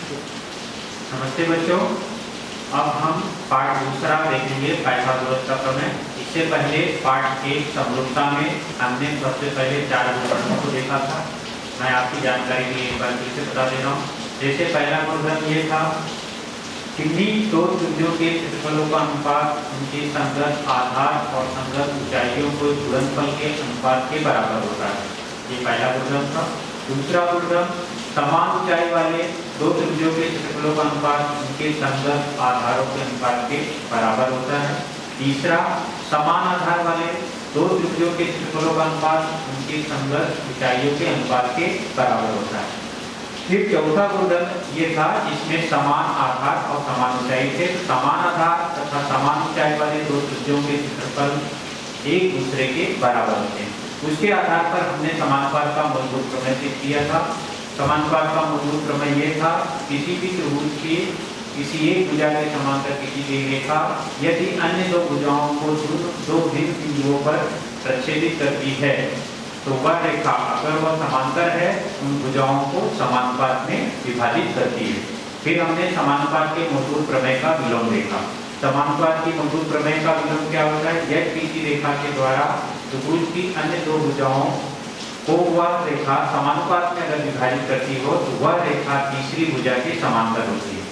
नमस्ते बच्चों, अब हम पाठ दूसरा देखेंगे पाइथागोरस का प्रमेय। इससे पहले पाठ एक समरूपता में हमने सबसे पहले 4 गुणधर्मों को देखा था। मैं आपकी जानकारी के लिए एक बार फिर से बता दे रहा हूँ। जैसे पहला गुणधर्म ये था, किन्हीं दो त्रिभुजों के क्षेत्रफलों का अनुपात उनके संगत आधार और संगत ऊंचाइयों को गुणनफल के अनुपात के बराबर होता है। ये पहला गुणधर्म था। दूसरा गुणधर्म, समान ऊंचाई वाले दो त्रिभुजों के क्षेत्रफलों का अनुपात उनके संगत आधारों के अनुपात के बराबर होता है। तीसरा, समान आधार वाले दो त्रिभुजों के क्षेत्रफलों का अनुपात उनके संगत ऊंचाइयों के अनुपात के बराबर होता है। फिर चौथा गुणधर्म ये था, जिसमें समान आधार और समान ऊंचाई थे। तो समान आधार तथा समान ऊंचाई वाले दो त्रिभुजों के क्षेत्रफल एक दूसरे के बराबर होते हैं। उसके आधार पर हमने समानुपात का मूलभूत प्रमेय सिद्ध किया था। समानुपात का मूलभूत प्रमेय ये था, किसी भी त्रिभुज की किसी एक भुजा के समांतर किसी भी रेखा यदि अन्य दो भुजाओं को दो भिन्न बिंदुओं पर प्रच्छेदित करती है तो वह रेखा, अगर वह समांतर है, उन भुजाओं को समानुपात में विभाजित करती है। फिर हमने समानुपात के मूलभूत प्रमेय का विलोम देखा। समानुपात की मूलभूत प्रमेय का विलोम क्या होता है? यदि किसी रेखा के द्वारा त्रिभुज की अन्य दो भुजाओं को वह रेखा समानुपात में अगर विभाजित करती हो तो वह रेखा तीसरी भुजा के समांतर होती है।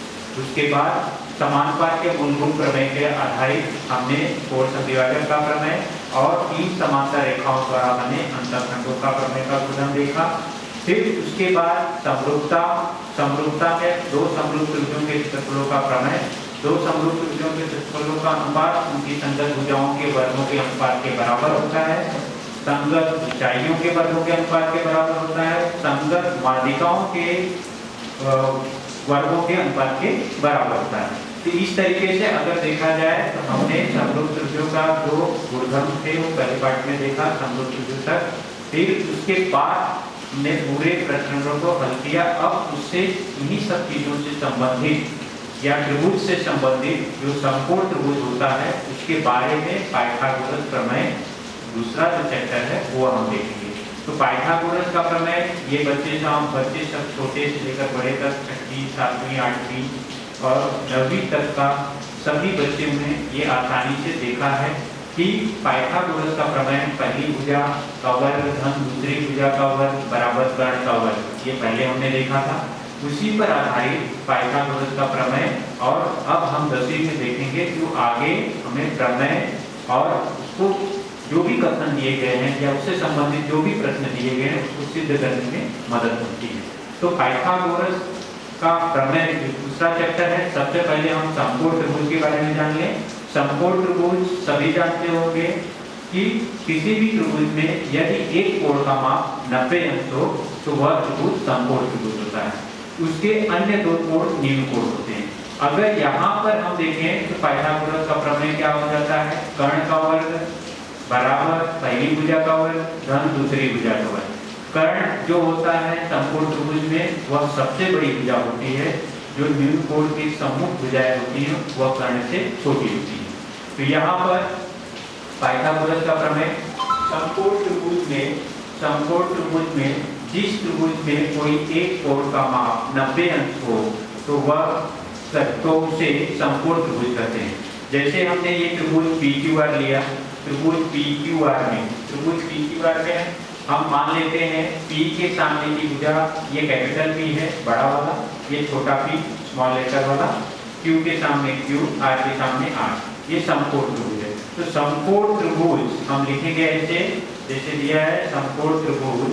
उसके बाद समानुपात के मूलभूत प्रमेय के आधारित हमने कोण विभाजक का प्रमेय और 3 समांतर रेखाओं द्वारा बने अंतःखंडों का प्रमेय का गुणधर्म देखा। फिर उसके बाद समरूपता में दो समरूप त्रिभुजों के क्षेत्रफलों का प्रमेय, दो समरूप त्रिभुजों के क्षेत्रफलों का अनुपात उनकी संगत भुजाओं के वर्गों के अनुपात के बराबर होता है, संगत ऊंचाइयों के वर्गों के अनुपात के बराबर होता है, संगत माध्यिकाओं के वर्गों के अनुपात के बराबर होता है। तो इस तरीके से अगर देखा जाए तो हमने समरूप त्रिभुजों का जो गुणधर्म थे वो पहले पाठ में देखा, समरूप त्रिभुज तक। फिर उसके बाद हमने पूरे प्रश्नों को हल किया। अब उससे इन्हीं सब चीजों से संबंधित या त्रिभुज से संबंधित जो समकोण त्रिभुज होता है उसके बारे में पाइथागोरस प्रमेय दूसरा जो चैप्टर है वो हम देखेंगे। तो पाइथागोरस का प्रमेय ये बच्चे सब छोटे से लेकर बड़े तक 6वीं 7वीं 8वीं और 9वीं तक का सभी बच्चों ने ये आसानी से देखा है कि पाइथागोरस का प्रमेय पहली भुजा का वर्ग धन दूसरी भुजा का वर्ग बराबर कर्ण का वर्ग, ये पहले हमने देखा था। उसी पर आधारित पाइथागोरस का प्रमेय और अब हम 10वीं में देखेंगे जो आगे हमें प्रमेय और उसको जो भी कथन दिए गए हैं या उससे संबंधित जो भी प्रश्न दिए गए हैं उसको सिद्ध करने में मदद होती है। तो पाइथागोरस का प्रमेय दूसरा चैप्टर है। सबसे पहले हम समकोण त्रिभुज के बारे में जान लें। समकोण त्रिभुज सभी जानते होंगे कि किसी भी त्रिभुज में यदि एक कोण का माप 90 अंश हो तो वह त्रिभुज समकोण त्रिभुज होता है। उसके अन्य दो कोण निम्न कोण होते हैं। अगर यहाँ पर हम देखें तो पाइथागोरस का प्रमेय क्या हो जाता है? कर्ण का वर्ग बराबर पहली भुजा का वर्ग धन दूसरी भुजा का वर्ग। कर्ण जो होता है समकोण त्रिभुज में वह सबसे बड़ी भुजा होती है, जो निम्न कोण की सम्मुख भुजाएं होती हैं वह कर्ण से छोटी होती है। तो यहाँ पर पाइथागोरस का प्रमेय समकोण त्रिभुज में जिस त्रिभुज में कोई एक कोण का माप 90 अंश हो तो उसे समकोण त्रिभुज कहते हैं। जैसे हमने ये त्रिभुज PQR लिया, त्रिभुज PQR में हम मान लेते हैं P के सामने की भुजा ये कैपिटल P है बड़ा वाला, ये छोटा P स्मॉल लेटर वाला, Q के सामने Q, R के सामने R, ये समकोण त्रिभुज है। तो समकोण त्रिभुज हम लिखेंगे ऐसे, जैसे दिया है समकोण त्रिभुज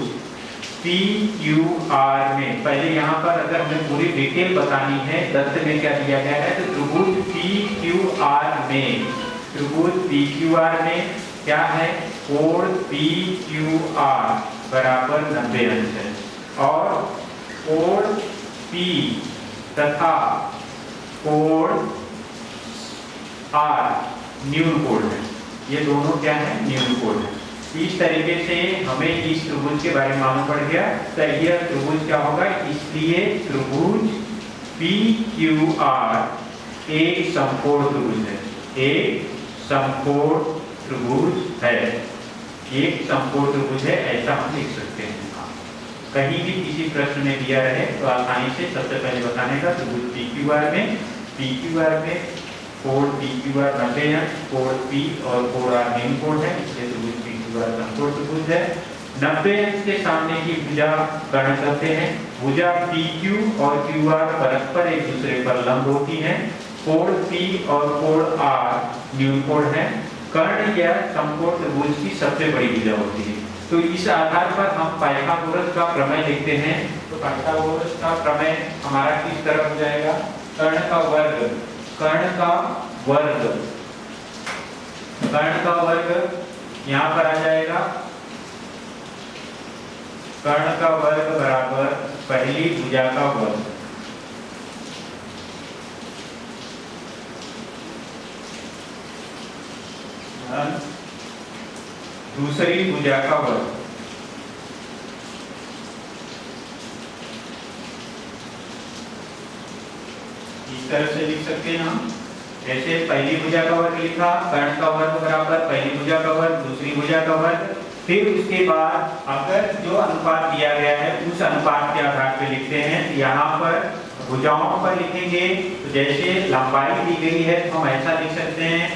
PQR में। पहले यहाँ पर अगर हमें पूरी डिटेल बतानी है दत्त में क्या दिया गया है तो त्रिभुज PQR में क्या है? कोण PQR बराबर 90 अंश है और कोण P तथा कोण R न्यून कोण है। ये दोनों क्या है? न्यून कोण है। इस तरीके से हमें इस त्रिभुज के बारे में मालूम पड़ गया। तो यह त्रिभुज क्या होगा? इसलिए त्रिभुज PQR एक समकोण त्रिभुज है, एक समकोण त्रिभुज है, एक समकोण त्रिभुज है, ऐसा हम लिख सकते हैं। कहीं भी किसी प्रश्न में दिया रहे तो आसानी से सबसे पहले बताने का त्रिभुज PQR में कोण PQR 90 है, कोण P और कोण R निम्न कोण है, इसलिए त्रिभुज PQR समकोण त्रिभुज है। 90 अंश के सामने की भुजा गणना करते हैं। भुजा PQ और QR परस्पर एक दूसरे पर लंब होती हैं। कोण P और कोण R न्यून कोण है। कर्ण या समकोण त्रिभुज की सबसे बड़ी भुजा होती है। तो इस आधार पर हम पाइथागोरस का प्रमेय लिखते हैं। तो पाइथागोरस का प्रमेय हमारा किस तरफ हो जाएगा? कर्ण का वर्ग यहाँ पर आ जाएगा। कर्ण का वर्ग बराबर पहली भुजा का वर्ग, दूसरी भुजा का वर्ग। इस तरह से लिख सकते हैं हम। जैसे पहली भुजा का वर्ग लिखा, कर्ण का वर्ग बराबर पहली भुजा का वर्ग दूसरी भुजा का वर्ग। फिर उसके बाद अगर जो अनुपात दिया गया है उस अनुपात के आधार पे लिखते हैं। यहाँ पर भुजाओं पर लिखेंगे तो जैसे लंबाई दी गई है तो हम ऐसा लिख सकते हैं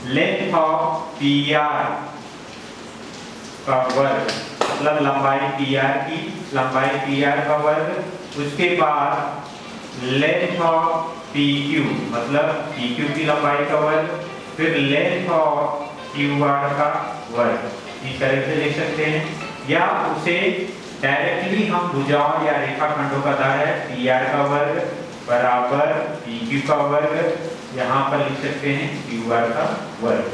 लेंथ ऑफ PR का वर्ग, मतलब लंबाई PR का वर्ग। उसके बाद लेंथ ऑफ PQ मतलब PQ की लंबाई का वर्ग, फिर लेंथ ऑफ QR का वर्ग। इस तरह से लिख सकते हैं। या उसे डायरेक्टली हम भुजाओं या रेखाखंडों का दायरा है PR का वर्ग बराबर PQ का वर्ग, यहाँ पर लिख सकते हैं QR का वर्ग।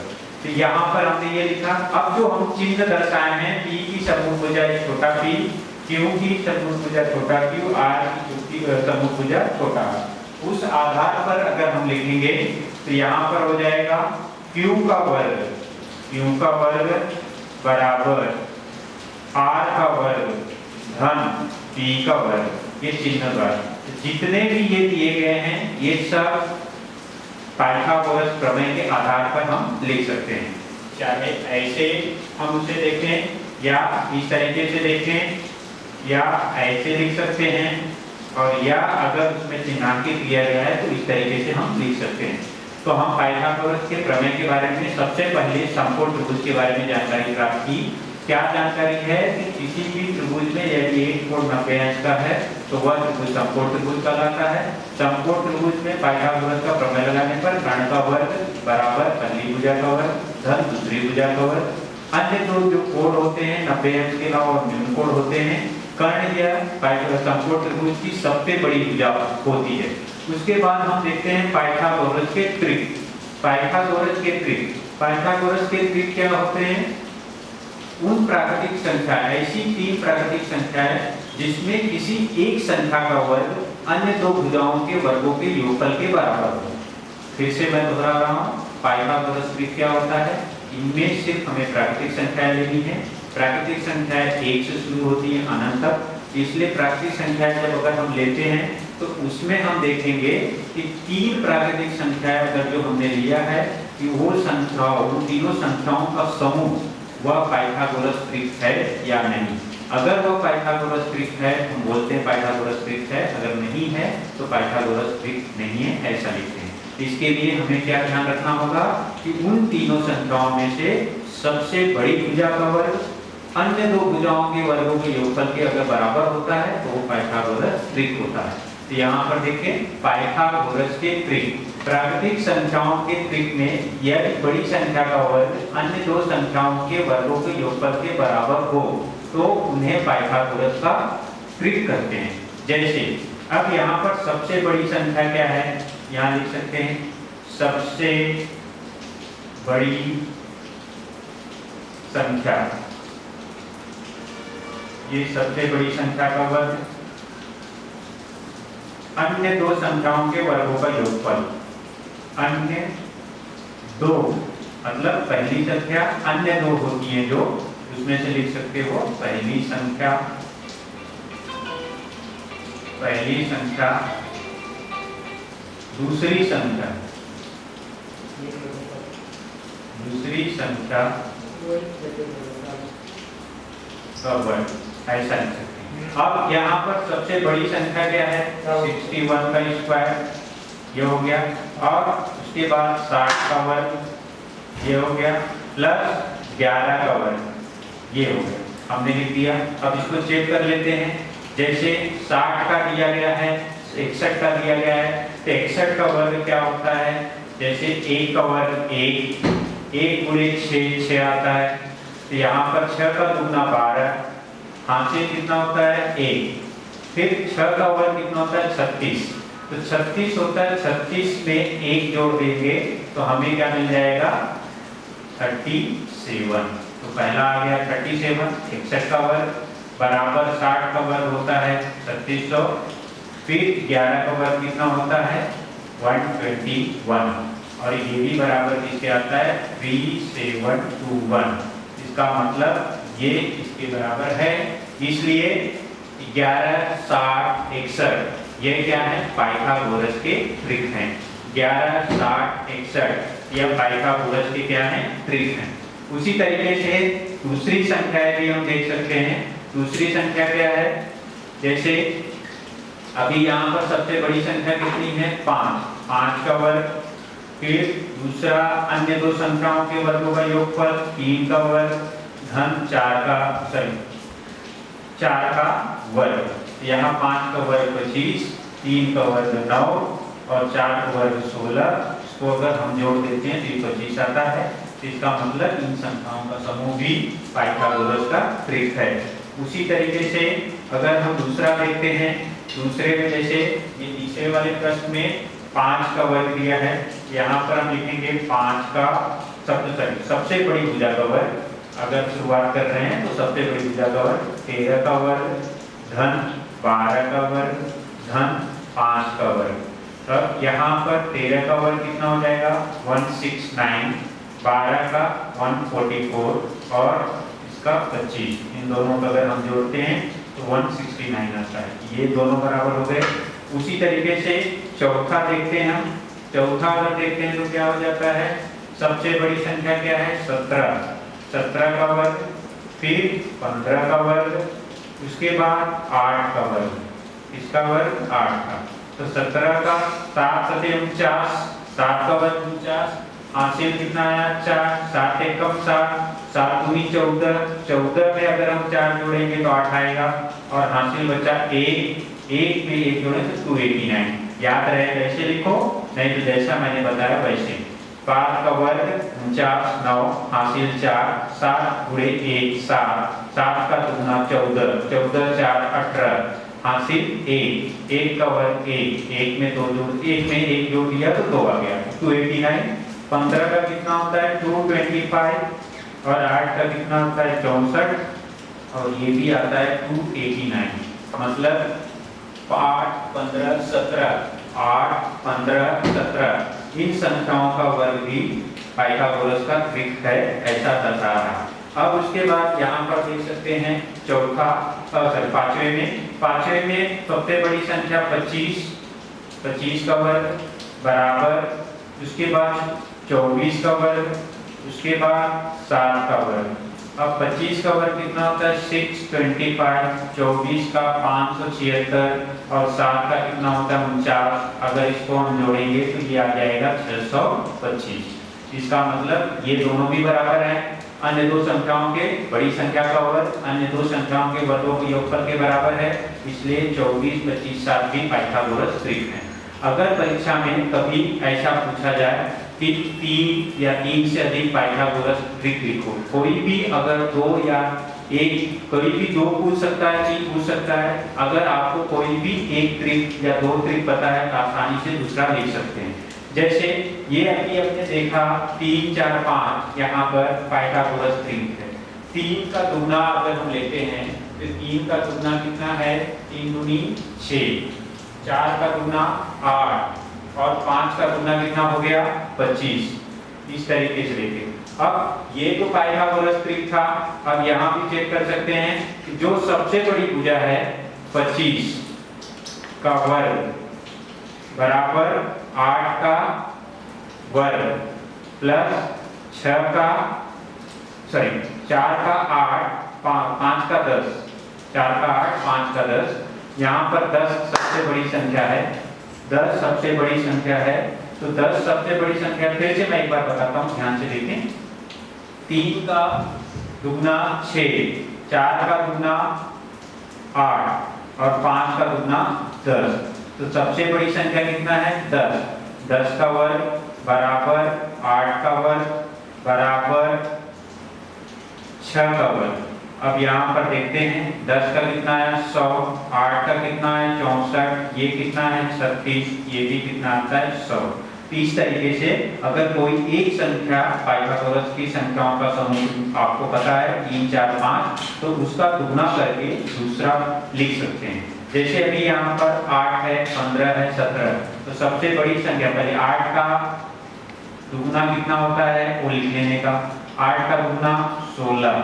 तो यहाँ पर हमने ये लिखा। अब जो हम चिन्ह दर्शाए हैं, P की समूह भुजा छोटा p, Q की समूह भुजा छोटा q, R की समूह भुजा छोटा r, उस आधार पर अगर हम लिखेंगे तो यहाँ पर हो जाएगा Q का वर्ग बराबर R का वर्ग धन P का वर्ग। ये चिन्ह द्वारा जितने भी ये दिए गए हैं ये सब पाइथागोरस प्रमेय के आधार पर हम लिख सकते हैं। चाहे ऐसे हम उसे देखें या इस तरीके से देखें या ऐसे लिख सकते हैं, और या अगर उसमें चिन्हांकित किया गया है तो इस तरीके से हम लिख सकते हैं। तो हम पाइथागोरस के प्रमेय के बारे में सबसे पहले समकोण त्रिभुज के बारे में जानकारी प्राप्त की। क्या जानकारी है कि किसी भी त्रिभुज में यदि एक कोण 90 अंश का है तो वह त्रिभुज समकोण त्रिभुज कहलाता है। समकोण त्रिभुज में पाइथागोरस का प्रमेय लगाने पर कर्ण का वर्ग बराबर पहली भुजा का वर्ग धन दूसरी भुजा का वर्ग। अन्य दो जो कोण होते हैं 90 अंश के अलावा न्यून कोण होते हैं। कर्ण या समकोण त्रिभुज की सबसे बड़ी भुजा होती है। उसके बाद हम देखते हैं पाइथागोरस के ट्रिक। पाइथागोरस के ट्रिक क्या होते हैं? उन प्राकृतिक संख्या, ऐसी 3 प्राकृतिक संख्याएं जिसमें किसी एक संख्या का वर्ग अन्य दो भुजाओं के वर्गों के योगफल के बराबर हो। फिर से मैं दोहरा रहा हूँ, पाइथागोरस ट्रिक क्या होता है? इनमें सिर्फ हमें प्राकृतिक संख्याएं लेनी है। प्राकृतिक संख्याएं 1 से शुरू होती है अनंत तक, इसलिए प्राकृतिक संख्याएं जब अगर हम लेते हैं तो उसमें हम देखेंगे कि 3 प्राकृतिक संख्याएं अगर जो हमने लिया है कि वो संख्या, उन तीनों संख्याओं का समूह वह पाइथागोरस ट्रिक है या नहीं। अगर वह पाइथागोरस ट्रिक है हम बोलते हैं पाइथागोरस ट्रिक है, अगर नहीं है तो पाइथागोरस ट्रिक नहीं है, ऐसा लिखते हैं। इसके लिए हमें क्या ध्यान रखना होगा कि उन तीनों संख्याओं में से सबसे बड़ी भुजा का वर्ग अन्य दो भुजाओं के वर्गों के योगफल के अगर बराबर होता है तो वो पाइथागोरस ट्रिक होता है। तो यहाँ पर देखें पाइथागोरस के ट्रिक, प्राकृतिक संख्याओं के ट्रिक में यदि बड़ी संख्या का वर्ग अन्य दो संख्याओं के वर्गों के योगफल के बराबर हो तो उन्हें पाइथागोरस का ट्रिक कहते हैं। जैसे अब यहाँ पर सबसे बड़ी संख्या क्या है? यहाँ लिख सकते हैं सबसे बड़ी संख्या, ये सबसे बड़ी संख्या का वर्ग अन्य दो संख्याओं के वर्गों का योगफल। अन्य दो मतलब पहली संख्या अन्य दो होती है जो, उसमें से लिख सकते हो पहली संख्या दूसरी संख्या का वर्ग, ऐसा लिख सकते हैं। अब यहाँ पर सबसे बड़ी संख्या क्या है? 61 का स्क्वायर, ये हो गया। और उसके बाद 60 का वर्ग, ये हो गया, प्लस 11 का वर्ग, ये हो गया। हमने लिख दिया। अब इसको चेक कर लेते हैं। जैसे 60 का दिया गया है, 61 का दिया गया है, तो 61 का वर्ग क्या होता है? जैसे 1 का वर्ग 1, 1 गुणे 6 आता है। तो यहाँ पर 6 का दुगना 12, हासिल कितना होता है? 1। फिर 6 का वर्ग कितना होता है? 36। तो 36 होता है, 36 में 1 जोड़ देंगे तो हमें क्या मिल जाएगा? 37। तो पहला आ गया 37, 61 का वर्ग बराबर 60 का वर्ग होता है 3600। फिर 11 का वर्ग कितना होता है? 121। और ये भी बराबर किसके आता है? 3721। इसका मतलब ये इसके बराबर है। इसलिए 11, 60, 61 ये क्या है? पाइथागोरस के ट्रिक हैं। 11, 60, 61 यह पाइथागोरस के क्या है? ट्रिक हैं। उसी तरीके से दूसरी संख्याएं भी हम देख सकते हैं। दूसरी संख्या क्या है? जैसे अभी यहाँ पर सबसे बड़ी संख्या कितनी है? 5, 5 का वर्ग। फिर दूसरा अन्य दो संख्याओं के वर्गों का योगफल 3 का वर्ग धन 4 का वर्ग। यहाँ 5 का वर्ग 25, 3 का वर्ग 9 और 4 का वर्ग 16। इसको अगर हम जोड़ देते हैं तो 25 आता है। इसका मतलब इन संख्याओं का समूह भी पाइथागोरस का ट्रिक है। उसी तरीके से अगर हम दूसरा देखते हैं, दूसरे में जैसे ये तीसरे वाले प्रश्न में 5 का वर्ग दिया है। यहाँ पर हम लिखेंगे 5 का सबसे बड़ी भुजा का वर्ग। अगर शुरुआत कर रहे हैं तो सबसे बड़ी भुजा का वर्ग 13 का वर्ग धन 12 का वर्ग धन 5 का वर्ग। अब यहाँ पर 13 का वर्ग कितना हो जाएगा? 169, 12 का 144 और इसका 25। इन दोनों का अगर हम जोड़ते हैं तो 169 आता है। ये दोनों बराबर हो गए। उसी तरीके से चौथा देखते हैं हम। चौथा अगर देखते हैं तो क्या हो जाता है? सबसे बड़ी संख्या क्या है? 17, 17 का वर्ग, फिर 15 का वर्ग, उसके बाद 8 का वर्ग, इसका वर्ग 8 का। तो 17 का 7 सते 49, 7 का वर्ग 49, हासिल कितना आया? 4, 7 एकम 7, 7 दूनी 14, 14 में अगर हम 4 जोड़ेंगे तो 8 आएगा और हासिल बचा 1, 1 में 1 जोड़े तो 289। याद रहे वैसे लिखो, नहीं तो जैसा मैंने बताया वैसे। 5 का वर्ग 49, 9 हासिल 4, 7 गुणे 1 7, 7 का दुगना 14, 14 4 18 हासिल 1, 1 का वर्ग 1, 1 में 2 जोड़, 1 में 1 जोड़ दिया तो 2 आ गया 289। 15 का कितना होता है? 225 और 8 का कितना होता है? 64 और ये भी आता है 289। मतलब 8, 15, 17, 8, 15, 17 इन संख्याओं का वर्ग भी पाइथागोरस का ट्रिक है, ऐसा बता रहा। अब उसके बाद यहाँ पर देख सकते हैं पांचवें में सबसे बड़ी संख्या 25, 25 का वर्ग बराबर, उसके बाद 24 का वर्ग, उसके बाद 7 का वर्ग। अब 25 का वर्ग कितना होता है? 625, 24 का 576 और 7 का कितना होता है? 49। अगर इसको हम जोड़ेंगे तो ये आ जाएगा 625। इसका मतलब ये दोनों भी बराबर हैं। अन्य दो संख्याओं के बड़ी संख्या का वर्ग अन्य दो संख्याओं के वर्गों के योगफल के बराबर है, इसलिए 24, 25, 7 भी पाइथागोरस ट्रिक है। अगर परीक्षा में कभी ऐसा पूछा जाए कि 3 या 3 से अधिक पाइथागोरस ट्रिक लिखो, कोई भी अगर 2 या 1, कोई भी 2 पूछ सकता है, 3 पूछ सकता है। अगर आपको कोई भी 1 ट्रिक या 2 ट्रिक पता है तो आसानी से दूसरा लिख सकते हैं। जैसे ये अभी हमने देखा 3, 4, 5 यहाँ पर पाइथागोरस ट्रिक है। 3 का दुगना अगर हम लेते हैं तो 3 का दुगना कितना है? 3 दूनी 6, 4 का दुगना 8 और 5 का दुगना कितना हो गया? 25। इस तरीके से लेते। अब ये तो पाइथागोरस ट्रिक था। अब यहाँ भी चेक कर सकते हैं कि जो सबसे बड़ी भुजा है 25 का वर्ग बराबर 8 का वर्ग प्लस 4 का 8, 5 का 10, 4 का 8, 5 का 10। यहाँ पर 10 सबसे बड़ी संख्या है, 10 सबसे बड़ी संख्या है, तो 10 सबसे बड़ी संख्या। फिर से मैं एक बार बताता हूँ, ध्यान से देखें। 3 का दुगना 6, 4 का दुगना 8 और 5 का दुगना 10। तो सबसे बड़ी संख्या कितना है? 10। 10 का वर्ग बराबर 8 का वर्ग बराबर 6 का वर्ग। अब यहाँ पर देखते हैं 10 का कितना है 100, 8 का कितना है 64, ये कितना है 36, ये भी कितना आता है 100। तो इस तरीके से अगर कोई एक संख्या पाइथागोरस की संख्याओं का समूह आपको पता है 3, 4, 5, तो उसका दुगना करके दूसरा लिख सकते हैं। जैसे अभी यहाँ पर 8 है, 15 है, 17, तो सबसे बड़ी संख्या पहले 8 का दुगना कितना होता है वो लिख लेने का। 8 का दुगना 16,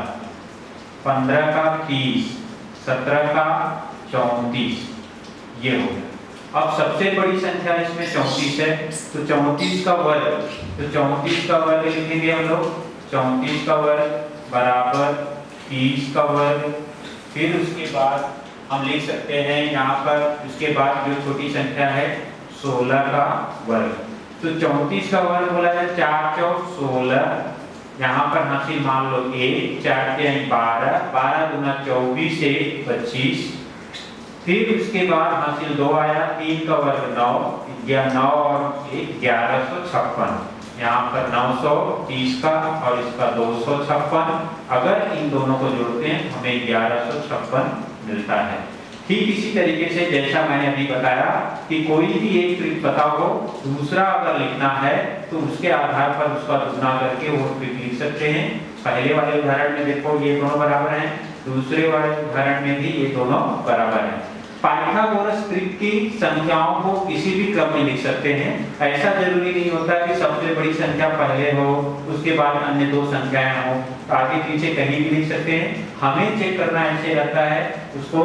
15 का 30, 17 का 34, ये हो गया। अब सबसे बड़ी संख्या इसमें 34 है, तो 34 का वर्ग, तो 34 का वर्ग लिखेंगे हम लोग। 34 का वर्ग बराबर 30 का वर्ग। फिर उसके बाद हम लिख सकते हैं यहाँ पर उसके बाद जो छोटी संख्या है 16 का वर्ग। तो 34 का वर्ग बोला है 4 चौक 16, यहाँ पर हासिल मान लो 1, 4 के 12, 12 दूना 24, 1 25। फिर उसके बाद हासिल 2 आया, 3 का वर्ग 9, 9 और 1 1156। यहाँ पर 930 का और इसका 256, अगर इन दोनों को जोड़ते हैं हमें 1156 मिलता है। ठीक इसी तरीके से जैसा मैंने अभी बताया कि कोई भी एक ट्रिक पता हो, दूसरा अगर लिखना है तो उसके आधार पर उसका दुगना करके वो ट्रिक लिख सकते हैं। पहले वाले उदाहरण में देखो ये दोनों बराबर हैं, दूसरे वाले उदाहरण में भी ये दोनों बराबर हैं। पाइथागोरस ट्रिक की संख्याओं को किसी भी क्रम में लिख सकते हैं। ऐसा जरूरी नहीं होता कि सबसे बड़ी संख्या पहले हो उसके बाद अन्य दो संख्याएं हो, आगे पीछे कहीं भी लिख सकते हैं। हमें चेक करना ऐसे रहता है, उसको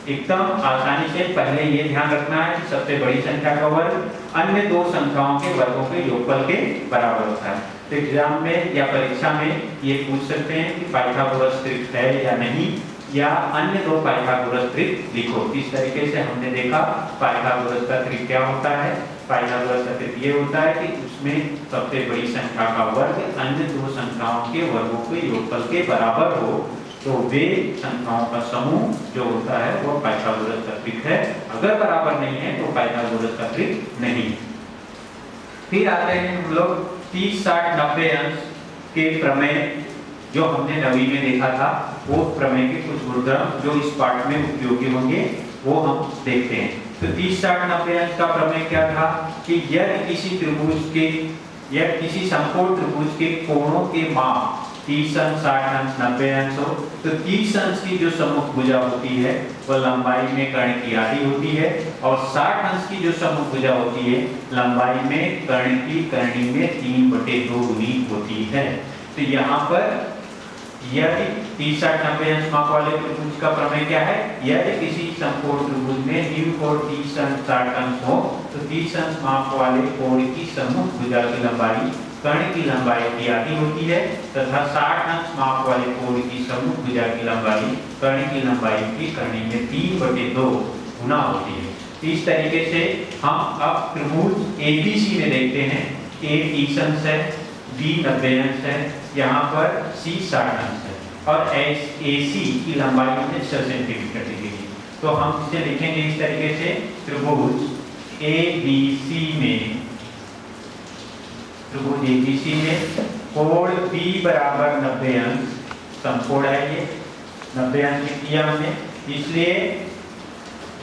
एकदम आसानी से पहले ये ध्यान रखना है कि सबसे बड़ी संख्या का वर्ग अन्य दो संख्याओं के वर्गों के योगफल के बराबर होता है। तो एग्जाम में या परीक्षा में ये पूछ सकते हैं कि पाइथागोरस ट्रिक है या नहीं, या अन्य दो पाइथागोरस ट्रिक लिखो। इस तरीके से हमने देखा पाइथागोरस का ट्रिक क्या होता है। पाइथागोरस का ट्रिक ये होता है कि उसमें सबसे बड़ी संख्या का वर्ग अन्य दो संख्याओं के वर्गों के योगफल के बराबर हो, तो वे संख्याओं का समूह जो होता है वो पाइथागोरस का ट्रिक है। अगर बराबर नहीं है तो पाइथागोरस का ट्रिक नहीं। फिर आते हैं हम लोग 30, 60, 90 अंश के प्रमेय जो हमने 9वीं में देखा था, वो प्रमेय के कुछ गुणधर्म जो इस पाठ में उपयोगी होंगे वो हम देखते हैं। तो 30, 60, 90 अंश का प्रमेय क्या था कि यदि किसी त्रिभुज के या किसी समकोण त्रिभुज के कोणों के माप 30 अंश, 60 अंश, 90 अंश हो, तो 30 अंश की जो सम्मुख भुजा होती है वह लंबाई में कर्ण की आधी होती है, और 60 अंश की जो सम्मुख भुजा होती है लंबाई में कर्ण की करनी में 3/2 गुनी होती है। तो यहाँ पर यदि 30, 60, 90 अंश माप वाले त्रिभुज का प्रमेय क्या है, यदि किसी समकोण त्रिभुज में निम्न कोण 30 अंश, 60 अंश हो, तो 30 अंश माप वाले कोण की सम्मुख भुजा की लंबाई कर्ण की लंबाई की आधी होती है, तथा 60 अंश माप वाले कोण की सम्मुख भुजा की लंबाई कर्ण की लंबाई की करनी में 3/2 गुना होती है। इस तरीके से हम अब त्रिभुज ABC में देखते हैं। A 30 अंश है, B 90 अंश है, यहाँ पर C 60 अंश है, और AC की लंबाई है 6 सेंटीमीटर दी गई। तो हम इसे लिखेंगे इस तरीके से, त्रिभुज ABC में कोण B बराबर 90 अंश, समकोण है ये 90 अंश किया हमने, इसलिए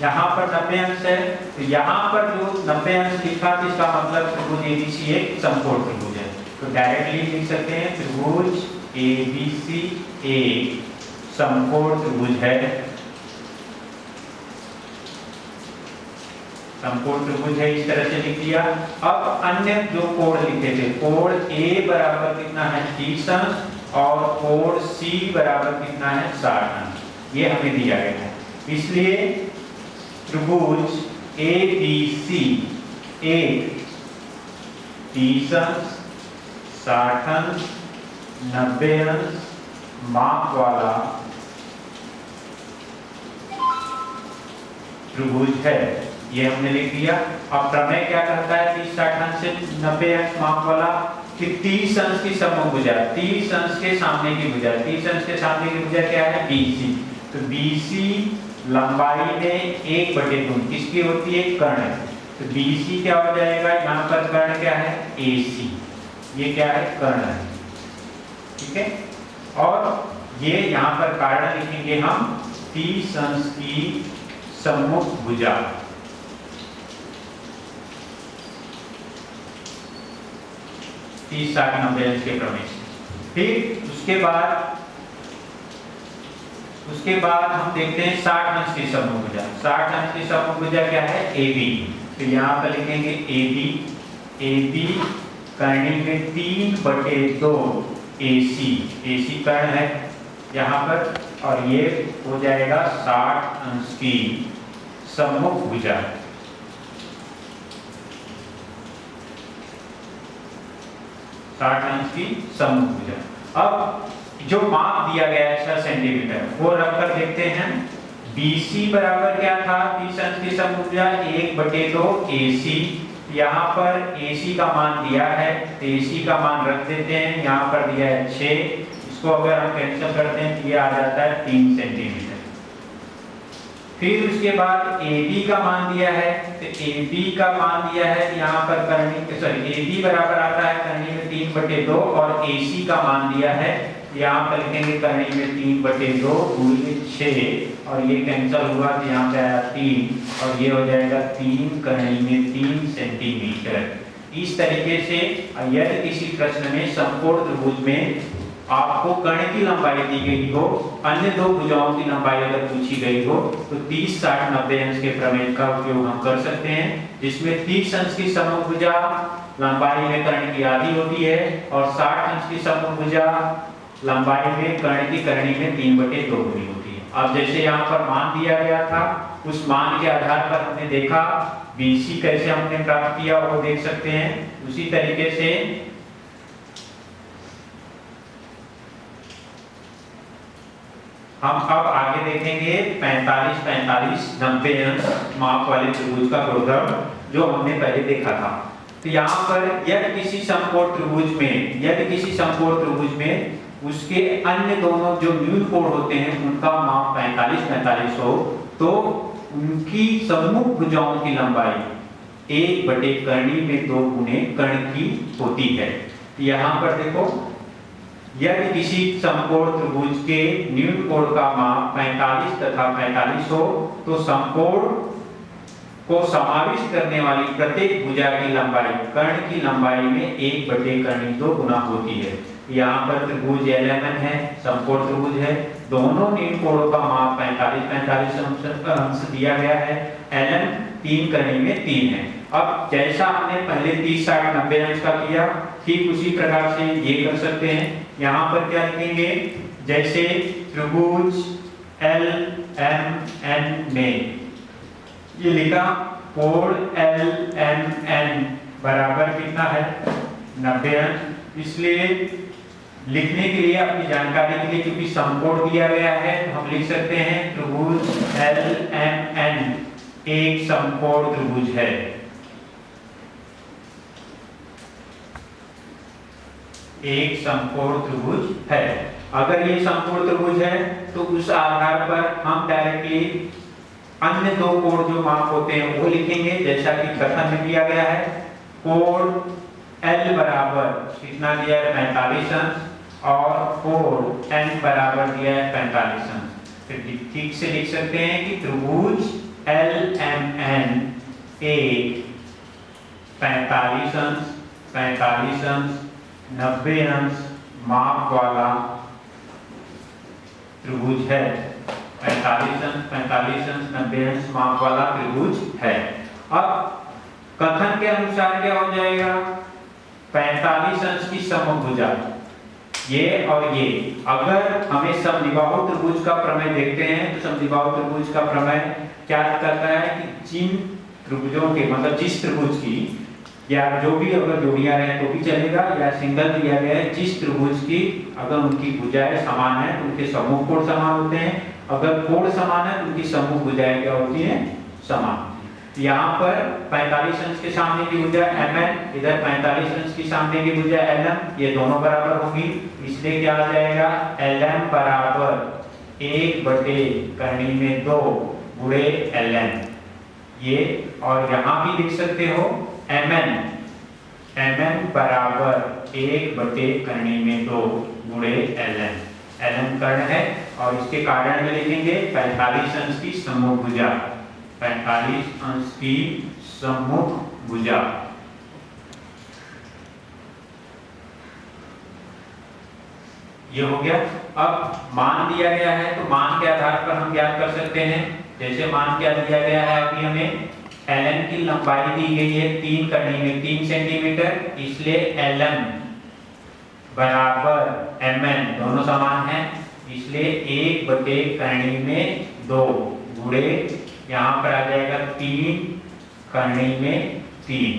यहाँ पर 90 अंश है, तो यहाँ पर जो 90 अंश लिखा तो इसका मतलब त्रिभुज ABC एक समकोण त्रिभुज है। तो डायरेक्टली लिख सकते हैं त्रिभुज ABC एक समकोण त्रिभुज है, समकोण त्रिभुज है, इस तरह से लिख दिया। अब अन्य जो कोण लिखे थे, कोण A बराबर कितना है 30 अंश और कोण C बराबर कितना है 60 अंश, ये हमें दिया गया है। इसलिए त्रिभुज ABC एक 30 अंश, 60 अंश, 90 अंश माप वाला त्रिभुज है, ये हमने लिख दिया। अब प्रमेय क्या कहता है 30, 60 अंश से 90 अंश माप वाला कि 30 अंश की समभुजा, 30 अंश के सामने की भुजा, 30 अंश के सामने की भुजा क्या है BC। तो BC लंबाई में 1/2 किसकी होती है कर्ण। तो BC क्या हो जाएगा, यहाँ पर कर्ण क्या है AC, ये क्या है कर्ण है, ठीक है। और ये यहाँ पर कारण लिखेंगे हम 30 अंश की सम्मुख भुजा, तीस 60 90 अंश के प्रमेय से। फिर उसके बाद हम देखते हैं 60 अंश की सम्मुख भुजा। 60 अंश की सम्मुख भुजा क्या है AB। तो यहाँ पर लिखेंगे AB कर्णी में 3/2 AC कर्ण है यहाँ पर, और ये हो जाएगा 60 अंश की सम्मुख भुजा। अंश की सम्मुख भुजा। अब जो माप दिया गया है 6 सेंटीमीटर वो रखकर देखते हैं। BC बराबर क्या था 30 अंश की सम्मुख भुजा 1/2 AC। यहाँ पर AC का मान दिया है, तो AC का मान रख देते हैं, यहाँ पर दिया है 6, इसको अगर हम कैंसिल करते हैं तो ये आ जाता है 3 सेंटीमीटर। फिर उसके बाद AB का मान दिया है, तो AB का मान दिया है यहाँ पर कर्णी, सॉरी AB बराबर आता है कर्णी में 3/2 और AC का मान दिया है यहाँ पर लिखेंगे कर्णी में 3/2 गुणित 6 और ये कैंसिल हुआ तो यहाँ पे आया 3 और ये हो जाएगा 3 कर्णी में 3 सेंटीमीटर। इस तरीके से यदि किसी प्रश्न में समकोण त्रिभुज में आपको कर्ण की लंबाई दी गई हो, अन्य दो भुजाओं की लंबाई अगर पूछी गई हो, तो 30 60 90 अंश के प्रमेय का उपयोग हम कर सकते हैं, जिसमें 30 अंश की सममुख भुजा लंबाई में कर्ण की आधी होती है और 60 अंश की सममुख भुजा लंबाई में कर्ण की कर्णी में 3/2 गुनी होती है। अब जैसे यहाँ पर मान दिया गया था, उस मान के आधार पर हमने देखा BC कैसे हमने प्राप्त किया वो देख सकते हैं। उसी तरीके से हम अब आगे देखेंगे 45 45 90 अंश माप वाले त्रिभुज का गुणधर्म जो हमने पहले देखा था। तो यहाँ पर यदि किसी समकोण त्रिभुज में उसके अन्य दोनों जो न्यून कोण होते हैं उनका माप 45 45 हो, तो उनकी सम्मुख भुजाओं की लंबाई 1 कर्णी में 2 गुने कर्ण की होती है। यहाँ पर देखो यदि किसी समकोण त्रिभुज के न्यून कोण का माप 45 तथा 45 हो, तो समकोण को समाविष्ट करने वाली प्रत्येक भुजा की लंबाई कर्ण की लंबाई में 1/2 गुना होती है। यहाँ पर त्रिभुज LMN है, समकोण त्रिभुज है, दोनों न्यून कोणों का माप 45 45 अंश दिया गया है, LN 3 कर्णी में 3 है। अब जैसा हमने पहले 30 60 90 अंश का किया, ठीक उसी प्रकार से ये कर सकते हैं। यहाँ पर क्या लिखेंगे, जैसे त्रिभुज LMN में ये लिखा कोण LMN बराबर कितना है 90 अंश। इसलिए लिखने के लिए अपनी जानकारी के लिए क्योंकि समकोण दिया गया है तो हम लिख सकते हैं त्रिभुज LMN एक समकोण त्रिभुज है। एक समकोण त्रिभुज है। अगर ये समकोण त्रिभुज है तो उस आधार पर हम डायरेक्टली अन्य दो कोण जो माप होते हैं वो लिखेंगे, जैसा कि कथन में दिया गया है कोण L बराबर कितना दिया है 45 अंश और कोण N बराबर दिया है 45 अंश। फिर ठीक से लिख सकते हैं कि त्रिभुज LMN एक 45 अंश 90 अंश माप वाला त्रिभुज है। 45 अंश 90 अंश माप वाला त्रिभुज है। अब कथन के अनुसार क्या हो जाएगा, 45 अंश की सममुख भुजा ये और ये, अगर हमें समद्विबाहु त्रिभुज का प्रमेय देखते हैं तो समद्विबाहु त्रिभुज का प्रमेय क्या कहता है कि जिन त्रिभुजों के मतलब जिस त्रिभुज की या जो भी अगर जोड़ियां रहे तो भी चलेगा या सिंगल दिया गया है, जिस त्रिभुज की अगर उनकी भुजाएं समान है तो उनके सम्मुख कोण समान होते हैं, अगर कोण समान है तो उनकी सम्मुख भुजाएं क्या होती हैं समान। यहाँ पर 45 अंश के सामने की भुजा mn, इधर 45 अंश के सामने की भुजा lm, ये दोनों बराबर होंगी, इसलिए क्या आ जाएगा lm बराबर 1/2 गुणे ln। ये और यहाँ भी लिख सकते हो mn बराबर 1/2 गुणे ln। ln कर्ण है और इसके कारण में लिखेंगे 45 अंश की सम्मुख भुजा, 45 अंश की सम्मुख भुजा। ये हो गया। अब मान दिया गया है तो मान के आधार पर हम ज्ञात कर सकते हैं। जैसे मान क्या दिया गया है, अभी हमें ln की लंबाई दी गई है 3 कड़ी में 3 सेंटीमीटर, इसलिए lm बराबर mn दोनों समान हैं, इसलिए 1/2 गुणे यहाँ पर आ जाएगा 3 करनी में 3।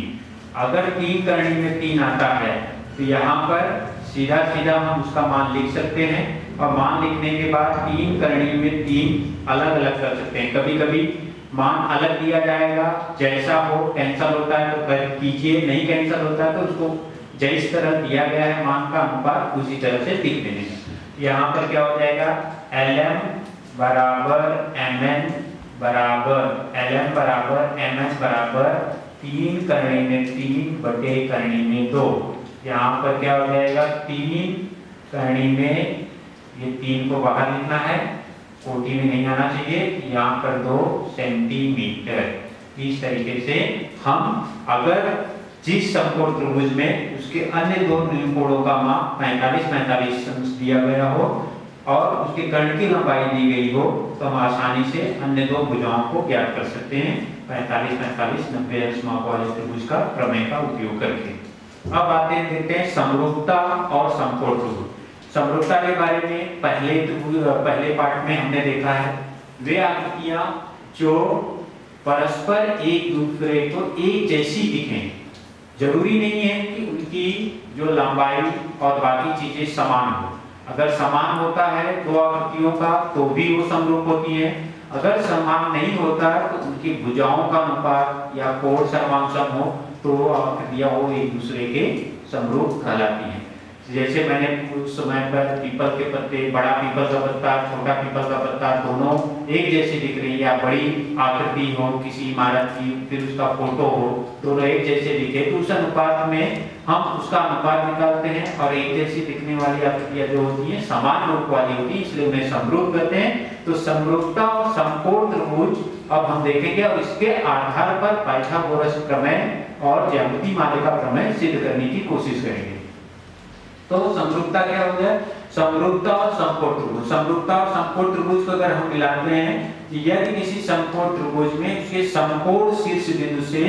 अगर 3 करनी में 3 आता है तो यहाँ पर सीधा सीधा हम उसका मान लिख सकते हैं और मान लिखने के बाद 3 करनी में 3 अलग अलग कर सकते हैं। कभी कभी मान अलग दिया जाएगा, जैसा हो कैंसल होता है तो कर कीजिए, नहीं कैंसल होता है तो उसको जिस तरह दिया गया है मान का अनुपात उसी तरह से लिख देने हैं। यहाँ पर क्या हो जाएगा lm बराबर mn बराबर lm बराबर mn बराबर 3 करनी में 3 करनी में 2। यहाँ पर क्या हो जाएगा 3 करनी में, ये 3 को बाहर लिखना है, कोटि में नहीं आना चाहिए, यहाँ पर 2 सेंटीमीटर। इस तरीके से हम अगर जिस समकोण त्रिभुज में उसके अन्य दो कोणों का माप 45 अंश दिया गया हो और उसके कर्ण की लंबाई दी गई हो तो हम आसानी से अन्य दो भुजाओं को ज्ञात कर सकते हैं 45 90 अंश माप वाले त्रिभुज का प्रमेय का उपयोग करके। अब आते देखते हैं समरूपता और समकोण त्रिभुज। समरूपता के बारे में पहले पार्ट में हमने देखा है, वे आकृतियां जो परस्पर एक दूसरे को एक जैसी दिखें। जरूरी नहीं है कि उनकी जो लंबाई और बाकी चीजें समान हो। अगर समान होता है दो आकृतियों का तो भी वो समरूप होती हैं। अगर समान नहीं होता तो उनकी भुजाओं का अनुपात या कोण सर्वांशम हो तो आकृतियां वो एक दूसरे के समरूप कहलाती हैं। जैसे मैंने उस समय पर पीपल के पत्ते, बड़ा पीपल का पत्ता, छोटा पीपल का पत्ता दोनों एक जैसे दिख रही है, या बड़ी आकृति हो किसी इमारत की फिर उसका फोटो हो दोनों एक जैसे दिखे तो उस अनुपात में हम उसका अनुपात निकालते हैं और एक जैसी दिखने वाली आकृतियां जो होती हैं समान रूप वाली होती है, इसलिए उन्हें समरूप कहते हैं। तो समरूपता और समकोण त्रिभुज अब हम देखेंगे और इसके आधार पर पाइथागोरस प्रमेय और ज्यामिति मालिका प्रमेय सिद्ध करने की कोशिश करेंगे। तो समरूपता क्या हो गया, समरूपता और समकोण त्रिभुज। समरूपता और समकोण त्रिभुज को अगर हम मिलाते हैं, यदि किसी समकोण त्रिभुज में उसके समकोण शीर्ष बिंदु से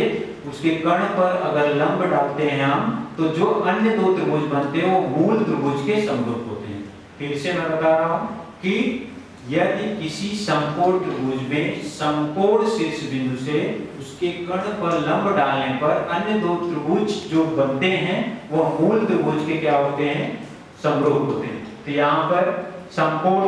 उसके कर्ण पर अगर लंब डालते हैं हम तो जो अन्य दो त्रिभुज बनते हैं वो मूल त्रिभुज के समरूप होते हैं। फिर से मैं बता रहा हूं कि यदि किसी समकोण त्रिभुज में समकोण शीर्ष बिंदु से उसके कर्ण पर लंब डालने पर अन्य दो त्रिभुज जो बनते हैं वो मूल त्रिभुज के क्या होते हैं, समरूप होते हैं। तो यहाँ पर समकोण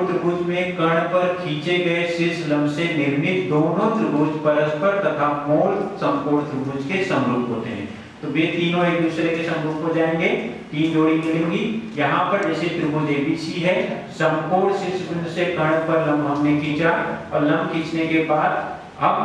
त्रिभुज में कर्ण पर खींचे गए शीर्ष लंब से निर्मित दोनों त्रिभुज परस्पर तथा मूल समकोण त्रिभुज के समरूप होते हैं। तो वे तीनों एक दूसरे के समरूप हो जाएंगे, तीन जोड़ी मिलेंगी। यहाँ पर जैसे त्रिभुज एबीसी है, समकोण शीर्ष बिंदु से कर्ण पर लंब हमने खींचा और लंब खींचने के बाद अब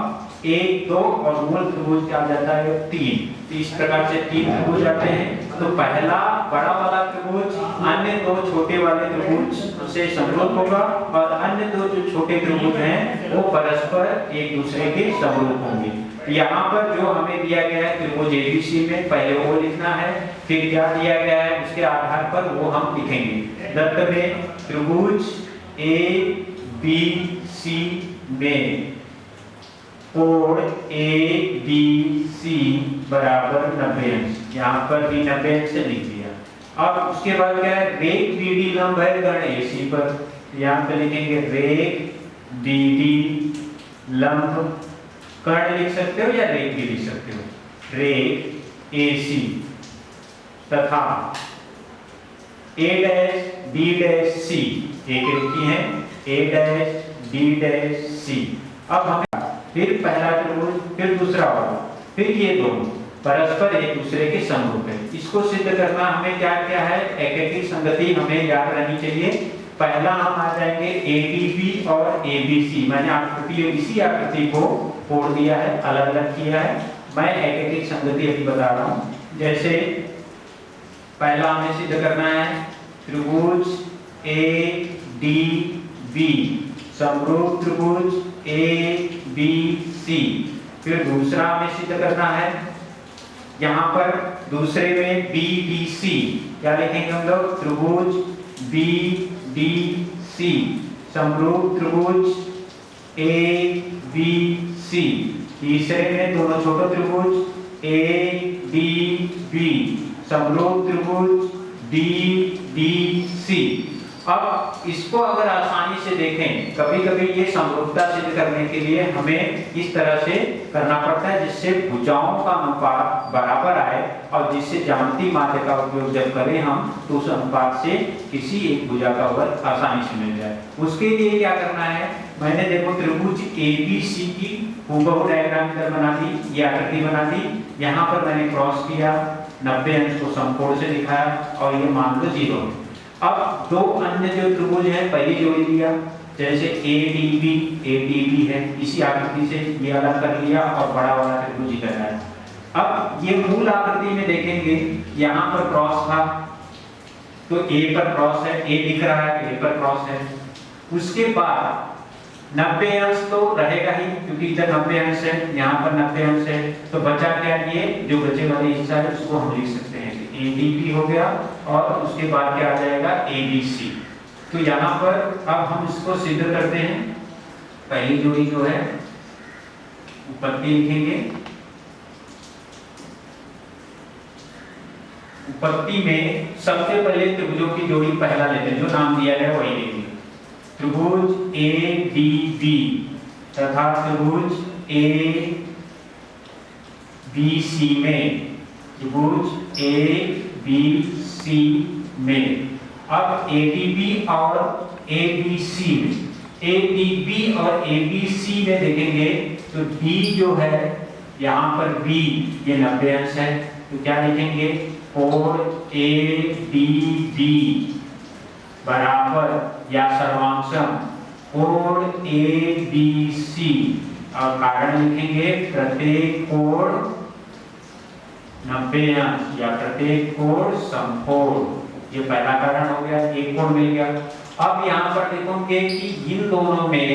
1 2 और मूल त्रिभुज क्या आ जाता है 3। तो इस प्रकार से 3 त्रिभुज आते हैं। तो पहला बड़ा वाला त्रिभुज अन्य दो छोटे वाले त्रिभुज से समरूप होगा और अन्य दो जो छोटे त्रिभुज हैं वो परस्पर एक दूसरे के समरूप होंगे। यहाँ पर जो हमें दिया गया है त्रिभुज एबीसी में पहले वो लिखना है, फिर क्या दिया गया है उसके आधार पर वो हम लिखेंगे। दत्त में त्रिभुज एबीसी में कोण ABC बराबर 90 अंश, यहाँ पर भी 90 अंश से लिख दिया। अब उसके बाद क्या है, रेख BD लंब है कर्ण AC पर, यहाँ पे लिखेंगे रेख BD लंब, कर्ण लिख सकते हो या रेख भी लिख सकते हो, रेख AC तथा A', B', C एक रेखी है, A', B', C। अब हमें फिर पहला त्रिभुज, फिर दूसरा वाला, फिर ये दोनों परस्पर एक दूसरे के समरूप है। इसको सिद्ध करना हमें क्या क्या है, एकाकी संगति हमें याद रहनी चाहिए। पहला हम आ जाएंगे एडीबी और एबीसी। मैंने आकृति इसी आकृति को तोड़ दिया है, अलग अलग किया है। मैं एकाकी संगति अभी बता रहा हूं। जैसे पहला हमें सिद्ध करना है त्रिभुज ए डी बी समरूप त्रिभुज ए बी सी। फिर दूसरा हमें सिद्ध करना है, यहाँ पर दूसरे में बी डी सी, क्या लिखेंगे हम लोग, त्रिभुज बी डी सी समरूप त्रिभुज ए बी सी। तीसरे में दोनों छोटे त्रिभुज ए डी बी समरूप त्रिभुज डी डी सी। अब इसको अगर आसानी से देखें, कभी कभी ये समरूपता सिद्ध करने के लिए हमें इस तरह से करना पड़ता है जिससे भुजाओं का अनुपात बराबर आए और जिससे ज्यामितीय माध्य का उपयोग जब करें हम तो उस अनुपात से किसी एक भुजा का वर्ग आसानी से मिल जाए। उसके लिए क्या करना है, मैंने देखो त्रिभुज एबीसी की हूबहू डायग्राम इधर बना दी, ये आकृति बना दी। यहाँ पर मैंने क्रॉस किया, 90 अंश को समकोण से दिखाया और ये मान लो 0। अब दो अन्य जो त्रिभुज है पहली जोड़ी दिया, जैसे एडीबी है, इसी आकृति से ये अलग कर लिया और बड़ा वाला त्रिभुज इधर है। अब ये मूल आकृति में देखेंगे, यहाँ पर क्रॉस था तो ए पर क्रॉस है, ए दिख रहा है, ए पर क्रॉस है। उसके बाद 90 अंश तो रहेगा ही क्योंकि इधर 90 अंश है, यहाँ पर 90 अंश है, तो बचा क्या, ये जो बचे वाले हिस्सा है उसको हम लिख सकते हैं एडीबी हो गया और उसके बाद क्या आ जाएगा एबीसी। तो यहाँ पर अब हम इसको सिद्ध करते हैं। पहली जोड़ी जो है उपपत्ति लिखेंगे, उपपत्ति में सबसे पहले त्रिभुजों की जोड़ी पहला लेते हैं, जो नाम दिया गया वही लेंगे। त्रिभुज ए डी बी तथा त्रिभुज ए बी सी में, त्रिभुज ए बी सी में। अब एडीबी और एबीसी में, एडीबी और एबीसी में देखेंगे तो बी जो है यहाँ पर बी ये 90 अंश है, तो क्या लिखेंगे, कोण एडीबी बराबर या सर्वांशम कोण एबीसी और कारण लिखेंगे प्रत्येक कोण 90 अंश या प्रत्येक कोण समकोण। ये पहला कारण हो गया, एक कोण मिल गया। अब यहाँ पर देखोगे कि इन दोनों में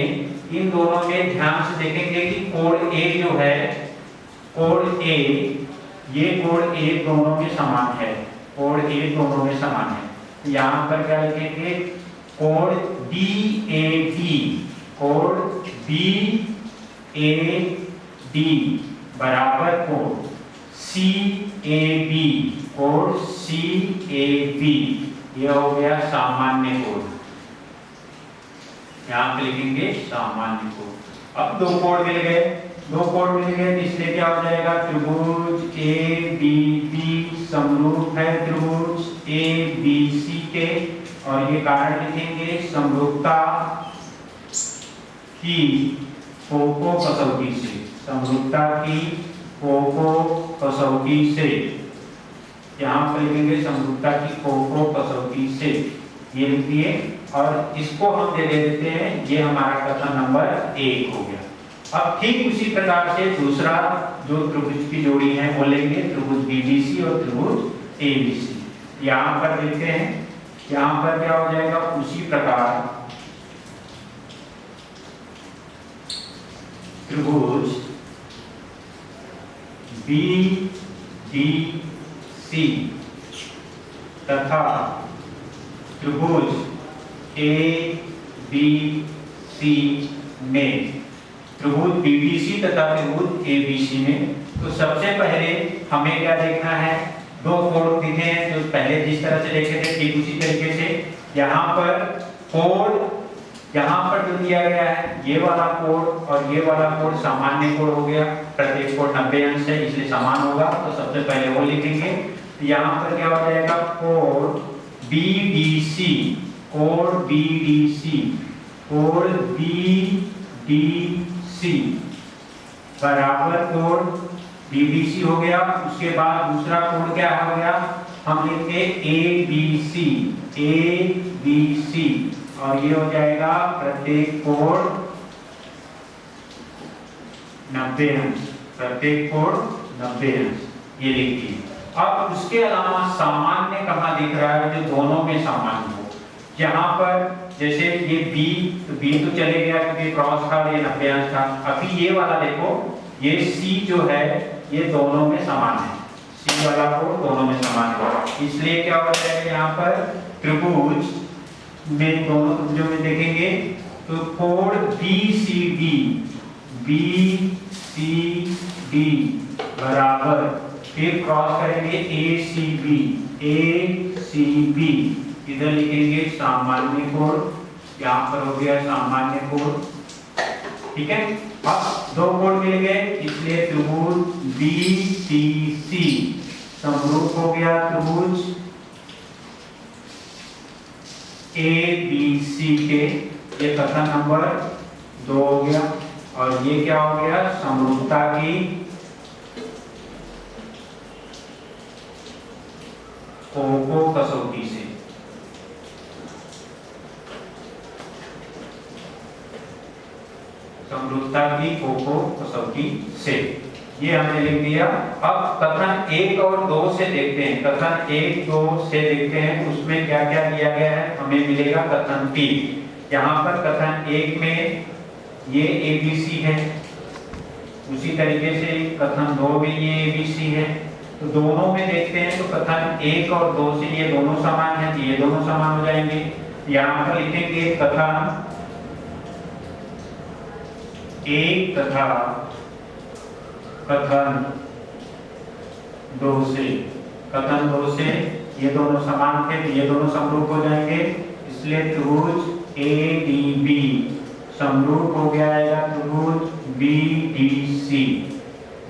ध्यान से देखेंगे कि कोण ए जो है, कोण ए, ये कोण ए दोनों में समान है, कोण ए दोनों में समान है। यहाँ पर क्या लिखेंगे, कोण बीएडी, कोण बीएडी बराबर कोण सीएबी, कोण सीएबी, ये हो गया सामान्य कोण। यहाँ पे लिखेंगे सामान्य कोण। अब दो कोण मिल गए, इसलिए क्या हो जाएगा, त्रिभुज एडीबी समरूप है त्रिभुज एबीसी के, और ये कारण लिखेंगे समरूपता की कोको कसौटी से, समरूपता की कोको कसौटी से। यहाँ पर लिखेंगे समरूपता की कोको कसौटी से, ये लिखिए और इसको हम दे देते हैं, ये हमारा कथन नंबर 1 हो गया। अब ठीक उसी प्रकार से दूसरा जो त्रिभुज की जोड़ी है वो लेंगे, त्रिभुज बीडीसी और त्रिभुज एबीसी। यहाँ पर देखते हैं, यहाँ पर क्या हो जाएगा, उसी प्रकार त्रिभुज बीडीसी तथा त्रिभुज एबीसी में, त्रिभुज बीडीसी तथा त्रिभुज एबीसी में। तो सबसे पहले हमें क्या देखना है, दो कोण दिखे हैं जो पहले जिस तरह से देखे थे ठीक उसी तरीके से। यहाँ पर कोण, यहाँ पर जो दिया गया है ये वाला कोण और ये वाला कोण सामान्य कोण हो गया, प्रत्येक कोण 90 अंश है इसलिए समान होगा, तो सबसे पहले वो लिखेंगे। यहाँ पर क्या हो जाएगा, कोण बीडीसी, कोण बीडीसी, कोण बीडीसी BDC बराबर कोण BDC हो गया। उसके बाद दूसरा कोण क्या हो गया, हम लिखेंगे ABC और ये हो जाएगा प्रत्येक कोण 90 अंश, प्रत्येक कोण 90 अंश, ये लिखिए। अब उसके अलावा सामान्य कहाँ दिख रहा है, जो दोनों में सामान्य हो। यहाँ पर जैसे ये B, तो B तो चले गया क्योंकि क्रॉस था, ये 90 अंश था। अभी ये वाला देखो, ये C जो है ये दोनों में समान है, C वाला कोण दोनों में समान है। इसलिए क्या हो जाएगा, यहाँ पर त्रिभुज में दोनों त्रिभुजों में देखेंगे तो कोण BCD बराबर, फिर क्रॉस करेंगे ACB, इधर लिखेंगे सामान्य कोण, यहाँ पर हो गया सामान्य कोण, ठीक है। अब दो कोण मिल गए, इसलिए त्रिभुज BTC समरूप हो गया त्रिभुज ABC के, ये कथन नंबर 2 हो गया। और ये क्या हो गया, समरूपता की कोको कसौटी से, समरूपता की कोको कसौटी से, ये हमने लिख दिया। अब कथन 1 और 2 से देखते हैं, कथन 1, 2 से देखते हैं उसमें क्या क्या दिया गया है। हमें मिलेगा कथन 3, यहाँ पर कथन 1 में ये ABC है, उसी तरीके से कथन 2 में ये ABC है। तो दोनों में देखते हैं तो कथन 1 और 2 से ये दोनों समान है, ये दोनों समान हो जाएंगे। यहाँ पर लिखेंगे कथन 1 तथा कथन 2 से, कथन 2 से ये दोनों समान थे, ये दोनों समरूप हो जाएंगे, इसलिए त्रिभुज ADB समरूप हो गया है त्रिभुज BDC,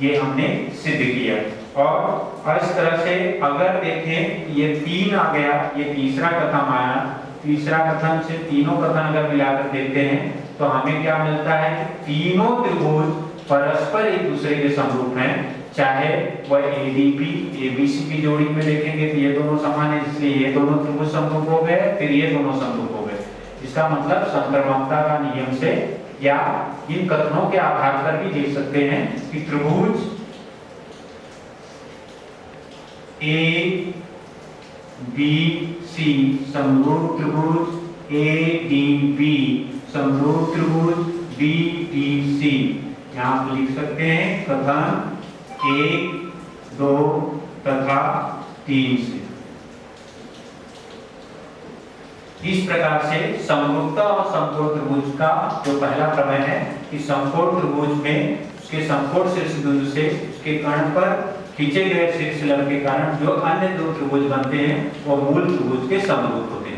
ये हमने सिद्ध किया। और इस तरह से अगर देखें ये 3 आ गया, ये तीसरा कथन आया, तीसरा कथन से तीनों कथन अगर मिलाकर देखते हैं तो हमें क्या मिलता है, तीनों त्रिभुज परस्पर एक दूसरे के समरूप हैं, चाहे वह ADB ABC की जोड़ी में देखेंगे तो ये दोनों समान है, इसलिए ये दोनों त्रिभुज समरूप हो गए, फिर ये दोनों समरूप हो गए। इसका मतलब संक्रमणता का नियम से या इन कथनों के आधार पर भी देख सकते हैं कि त्रिभुज ABC समरूप त्रिभुज ADB समरूप त्रिभुज BDC, यहाँ पर लिख सकते हैं कथन 1, 2 तथा 3 से। इस प्रकार से समरूपता और समकोण त्रिभुज का जो पहला प्रमेय है कि समकोण त्रिभुज में उसके समकोण शीर्ष बिंदु से उसके कर्ण पर खींचे गए शीर्ष लंब के कारण जो अन्य दो त्रिभुज बनते हैं वो मूल त्रिभुज के समरूप होते हैं।